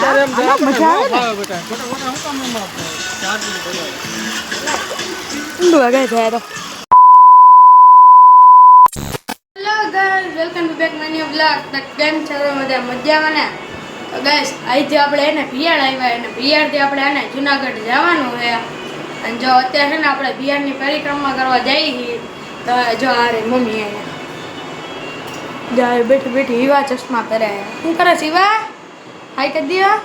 મજા આવે બેટા જાય તો hello guys welcome to back my new blog તો કેમ છો બધા મજામાં ને તો ગાઈસ આજે આપણે એને ભિયાડ આવ્યા અને ભિયાડથી આપણે એને જૂનાગઢ જવાનું છે અને જો અત્યારે છે ને આપણે ભિયાડની પરિક્રમા કરવા જઈએ છીએ તો જો આ રે મમ્મી એને જાય બેઠી બેઠી હીવા ચશ્મા પહેરે શું કરે શિવા હાઈ કરી દિયો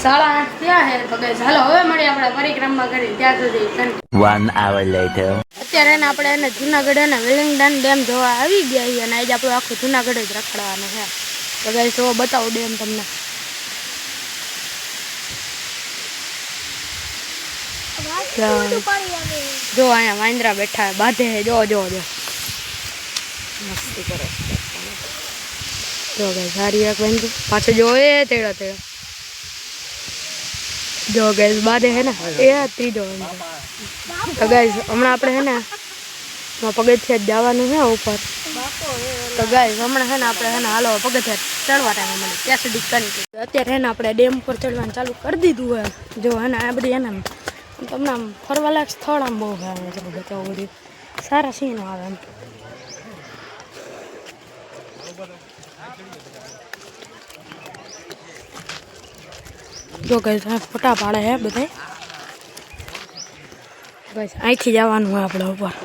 8:30 થયા છે તો ગાઈસ હાલો હવે મળીએ આપણે પરિક્રમા કરી ત્યાં સુધી 1 hour later અત્યારે એને આપણે એને જૂનાગઢ અને વેલિંગડન ડેમ જોવા આવી ગયા છીએ અને આજે આપણું આખું જૂનાગઢ જ રખડવાનું છે તો ગાઈસ જો બતાવું ડેમ તમને જો અહીંયા વાંદરા બેઠા બાંધે જો જો જો મસ્તી કરે જો ગાઈસ સારી એક વાંદરું પાછળ જો એ તેડા તેડા જો ગાઈસ બાંધે હે ને એ ત્રીજો વાંદરો તો ગાઈસ હમણાં આપણે હે ને પગથિયા જવાનું છે ઉપર તો ગાઈસ હમણાં છે ને આપણે છે ને હાલો પગથિયા ચડવા ટાઈમે મળે ત્યાં સુધી કરી અત્યારે છે ને આપણે ડેમ ઉપર ચડવાનું ચાલુ કરી દીધું હોય જો હે ને આ બધી એને તમને આમ ફરવાલાયક સ્થળ આમ બહુ આવે છે બતાવું બધું સારા સીનો આવે એમ જો ગાઈસ ફોટા પાડે છે બધા ગાઈસ અહીંથી જવાનું હોય આપણે ઉપર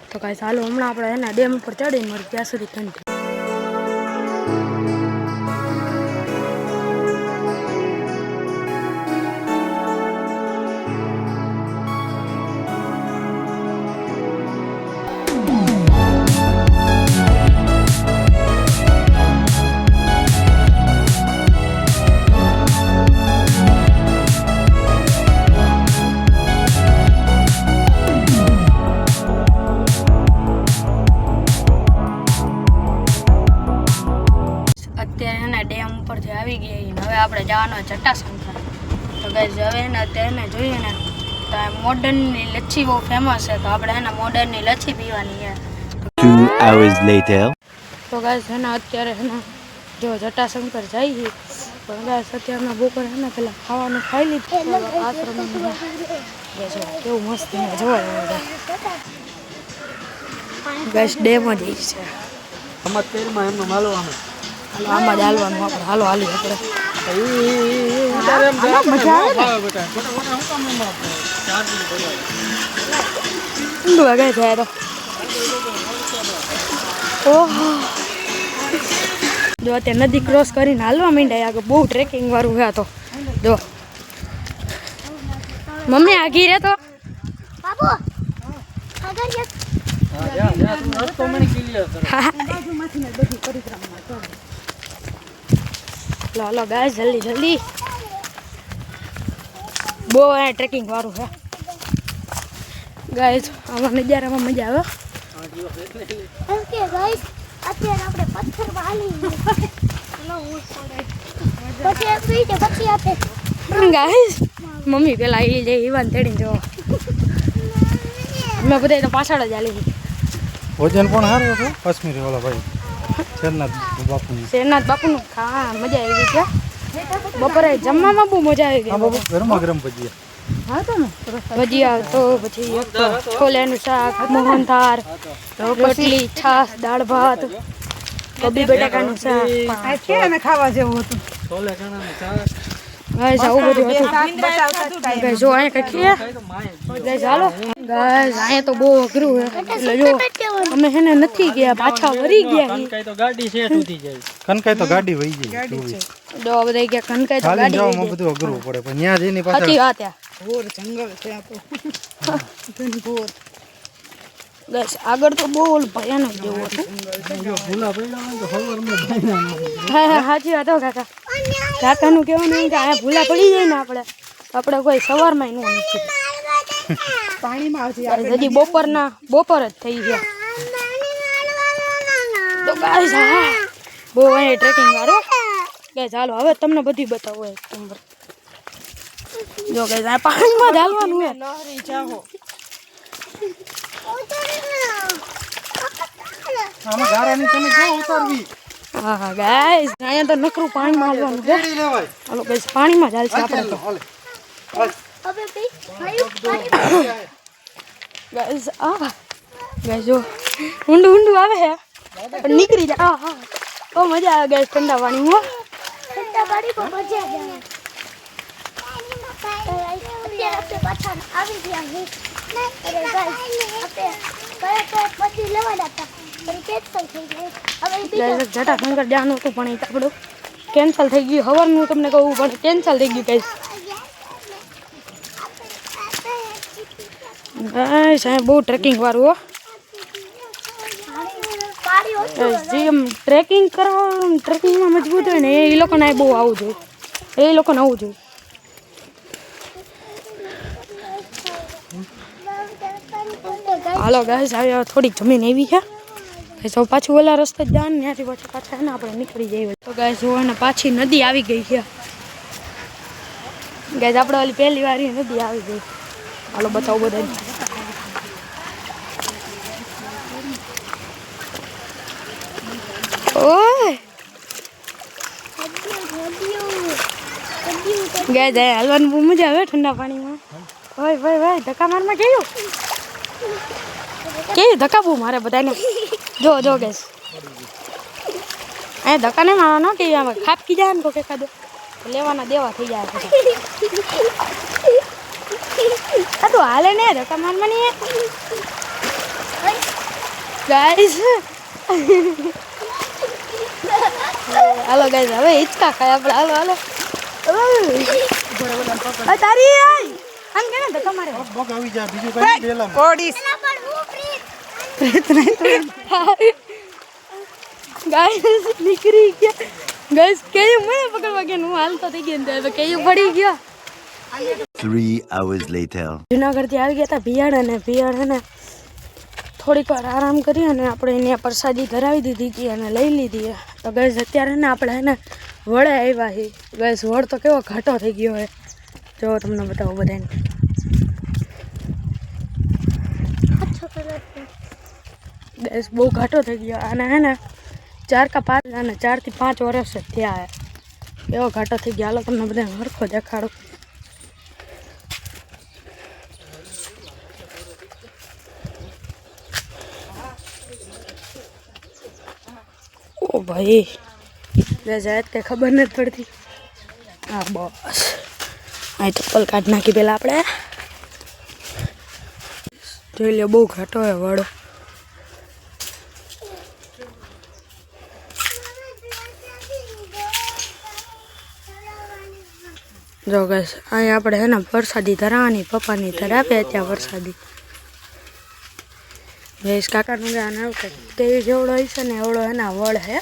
તો ગાઈસ હાલો હમણાં આપણે એના ડેમ ઉપર ચડીને મળી ત્યાં સુધી કંઈ ડેમ ઉપરથી આવી ગયા હવે આપણે જવાનો જટાશંકર તો ગાઈસ હવે ને તેને જોઈએ ને તો મોડર્નની લચ્છી બહુ ફેમસ છે તો આપણે એને મોડર્નની લચ્છી પીવાની છે 2 hours later તો ગાઈસ છે ને અત્યારે છે ને જો જટાશંકર જઈએ પણ ગાઈસ અત્યારના બપોરે છે ને પેલા ખાવાનું ખાઈ લીધું આશ્રમ કેવું મસ્ત જોવા ગાઈસ ડેમ જ છે અમાર તેલમાં એમનો માલવાનું આમાં જ હાલવાનું આપણે હાલો હાલી આપણે મજા આવે બેટા જાય તો ઓહો જો અત્યારે નદી ક્રોસ કરીને હાલવા માંડ્યા આગળ બહુ ટ્રેકિંગ વાળું છે તો જો મમ્મી આગી રે તો બાબુ લો ગાઈસ જલ્દી જલ્દી બહુ અહીંયા ટ્રેકિંગ વાળું છે ગાઈસ આમાં નજારામાં મજા આવે ઓકે ગાઈસ અત્યારે આપણે પથ્થર વાલી પછી આપે ગાઈસ મમ્મી પેલા એ જઈ ઈવાન તેડીને જો અમે બધા તો પાછળ જ આલી ભોજન પણ સારું હતું કાશ્મીરી વાળા ભાઈ શેરનાથ બાપુનું હા મજા આવી ગઈ છે બપોરે જમવામાં બહુ મજા આવી ગઈ ગરમા ગરમ ભજીયા હા તો ને ભજીયા તો પછી એક છોલેનું શાક મોહનથાળ રોટલી છાશ દાળ ભાત કોબી બટાકાનું શાક ખાવા જેવું હતું છોલે ચણાની છાશ ગાઈસ આવું બધું હતું ગાઈસ જો અહીંયા કઈ ગાઈસ હાલો ગાઈસ અહીંયા તો બહુ અઘરું છે એટલે જો અમે છે ને નથી ગયા પાછા વરી ગયા કનકાઈ તો ગાડી છે તૂટી જાય કનકાઈ તો ગાડી વહી જાય જો બધા ગયા કનકાઈ તો ગાડી જાવમાં બધું અઘરું પડે પણ ન્યા જઈને પાછા સાચી વાત છે ઘોર જંગલ છે આ તો ઘોર ગાઈસ આગળ તો બહુ ભયાનક જેવું હતું ભૂલા પડ્યા હોય તો સવારમાં ભાઈ હા સાચી વાત હો કાકા કાકાનું કહેવાનું એમ કે અહીંયા ભૂલા પડી જાય ને આપણે કોઈ સવારમાં ન નથી પાણીમાં હજી બપોર જ થઈ ગયા તો ગાઈસ હા બહુ અહીંયા ટ્રેકિંગ વાળો ગાઈસ હાલો હવે તમને બધી બતાવો એક નંબર જો ગાઈસ આ પાણીમાં જ હાલવાનું છે લહરી જાહો આમાં ગારાની તમે ક્યાં ઉતારવી હા ગાઈસ અહીંયા તો નકરું પાણીમાં હાલવાનું છે હાલો ગાઈસ પાણીમાં જ હાલશે આપણે તો હવે બી ભાઈ ગાઈસ ગાઈસ જો ઊંડું આવે છે પણ નીકળી જાય હા તો મજા આવે ગાઈસ ઠંડા પાણીમાં ઠંડા પાણી પર મજા આવે અત્યારે આપણે પાછા આવી ગયા છે અરે ગાઈસ આપણે કયા પછી લેવાના હતા પણ કેન્સલ થઈ ગયું હવે ગાઈસ જટાશંકર જવાનું હતું પણ એ આપણું કેન્સલ થઈ ગયું હવારનું તમને કહું પણ કેન્સલ થઈ ગયું ગાઈસ ગાઈસ આ બહુ ટ્રેકિંગ વાળું હો પાણી ઓછું જે ટ્રેકિંગ કરવા ટ્રેકિંગમાં મજબૂત હોય ને એ લોકોને બહુ આવવું જોઈએ એ લોકોને આવવું જોઈએ હાલો ગાઈસ હવે થોડીક જમીન એવી છે તો પાછું ઓલા રસ્તે જ જવાનું ત્યાંથી પાછું પાછા ને આપણે નીકળી જઈએ તો ગાઈસ જોવાને પાછી નદી આવી ગઈ છે ગાઈસ આપણે ઓલી પહેલી વાર નદી આવી ગઈ હાલો બતાવો બધાને ઓય ગાઈસ હાલવાની બહુ મજા આવે ઠંડા પાણીમાં ભાઈ ભાઈ ભાઈ ધક્કા મારમાં કેવું ધક્કા બહુ મારે બધાને જો જો ગેસ અહીંયા ધક્કા નહીં મારવાનો કે આમાં ખાપકી જાય ને તો એકાદો લેવાના દેવા થઈ જાય પછી આ તો હાલે ને ધક્કા મારમાં નહીં ગાઈસ હાલો ગાઈસ હવે હિંચકા ખાય આપણે હાલો તારી આમ કે ને ધક્કા મારે બગ આવી જાય બીજું કઈ પેલા પોડીસ ગાઈસ નીકળી ગયા ગાઈસ કેયું મને પકડવા ગયા હું હાલતો થઈ ગયો તો કેયું પડી ગયા 3 hours later. જુનાગઢથી આવી ગયા હતા ભિયાડ અને ભિયાડ હે ને થોડીક વાર આરામ કરી અને આપણે એને પ્રસાદી ધરાવી દીધી હતી અને લઈ લીધી તો ગાઈસ અત્યારે ને આપણે એને વડે આવ્યા છે ગાઈસ વડ તો કેવો ઘાટો થઈ ગયો હોય જો તમને બતાવો બધાને ગાઈસ બહુ ઘાટો થઈ ગયો અને હે ને 4 કે 5 અને 4 થી 5 વર્ષ જ થયા એવો ઘાટો થઈ ગયો હાલો તમને બધાને હરખો દેખાડો ઓ ભાઈ જાત કે ખબર નથી પડતી હા બસ આ ચપ્પલ કાઢ નાખી પેલા આપણે જોઈ લે બહુ ઘાટો હોય વડ જો ગાઈસ અહીંયા આપણે હે ને વરસાદી ધરાવાની પપ્પાની ધરાવે ત્યાં વરસાદી ગાઈસ કાકાનું ગાન આવશે તે જેવડો હોય છે ને એવડો એના વડ હે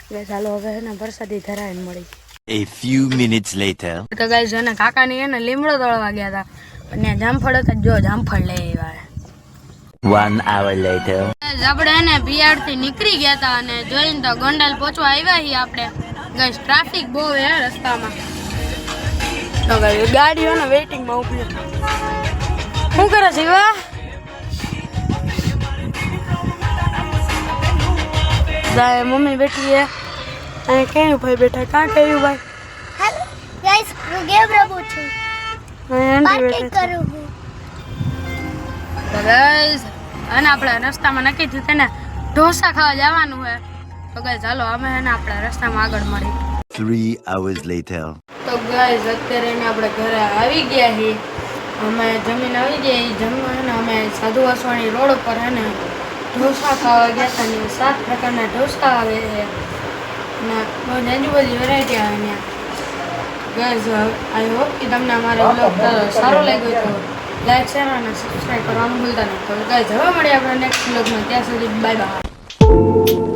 ગાઈસ હાલો હવે હે ને વરસાદી ધરાવીને મળી A few minutes later. તો ગાઈસ એને કાકાની એને લીમડો તળવા ગયા હતા પણ ત્યાં જામફળ હતા જો જામફળ લઈ આવ્યા 1 hour later. આપણે એને ભિયાડથી નીકળી ગયા હતા અને જોઈને તો ગોંડલ પહોંચવા આવ્યા છીએ આપણે ગાઈસ ટ્રાફિક બહુ હે રસ્તામાં તો ગાઈસ ગાડીઓને વેઇટિંગમાં ઊભી શું કરે છે વા દાય મમ્મી બેઠી હે અને કેયું ભાઈ બેઠા કાં કેયું ભાઈ હેલો ગાઈસ ગેમ રમું છું પાર્કિંગ કરું હું તો ગાઈસ અને આપણે રસ્તામાં નક્કી થયું કે ને ઢોસા ખાવા જવાનું હોય તો ગાઈસ હાલો અમે એને આપણે રસ્તામાં આગળ મળી 3 hours later. તો ગાઈસ અત્યારે એને આપણે ઘરે આવી ગયા છીએ અમે જમીન આવી ગયા જમવા ને અમે સાધુ વાસવાણી રોડ ઉપર હે ને ઢોસા ખાવા ગયા હતા ને 7 પ્રકારના ઢોસા આવે છે ને બહુ જાજી બધી વેરાયટી આવે ત્યાં ગાઈસ આઈ હોપ કે તમને અમારો બ્લોગ સારો લાગ્યો તો લાઈક શેર અને સબસ્ક્રાઈબ કરવાનું ભૂલતા નહીં તો ગાઈસ હવે મળીએ આપણે નેક્સ્ટ બ્લોગમાં ત્યાં સુધી બાય બાય